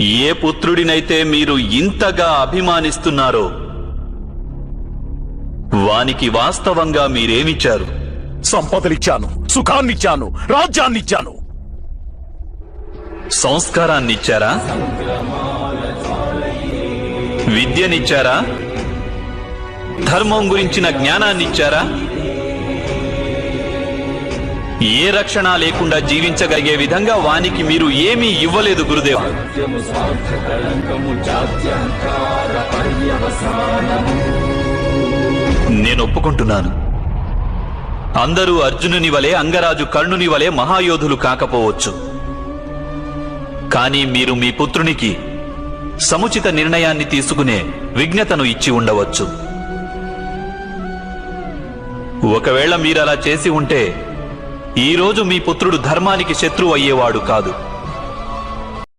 ఏ పుత్రుడినైతే మీరు ఇంతగా అభిమానిస్తున్నారో వానికి వాస్తవంగా మీరేమిచ్చారు? సంపదలిచ్చాను, సుఖాన్నిచ్చాను, రాజ్యాన్నిచ్చాను. సంస్కారాన్నిచ్చారా? విద్యనిచ్చారా? ధర్మం గురించిన జ్ఞానాన్నిచ్చారా? ఏ రక్షణ లేకుండా జీవించగలిగే విధంగా వానికి మీరు ఏమీ ఇవ్వలేదు గురుదేవా. నేను ఒప్పుకుంటున్నాను, అందరూ అర్జునుని వలె, అంగరాజు కర్ణుని వలె మహాయోధులు కాకపోవచ్చు. కానీ మీరు మీ పుత్రునికి సముచిత నిర్ణయాన్ని తీసుకునే విజ్ఞతను ఇచ్చి ఉండవచ్చు. ఒకవేళ మీరలా చేసి ఉంటే ఈరోజు మీ పుత్రుడు ధర్మానికి శత్రువు అయ్యేవాడు కాదు.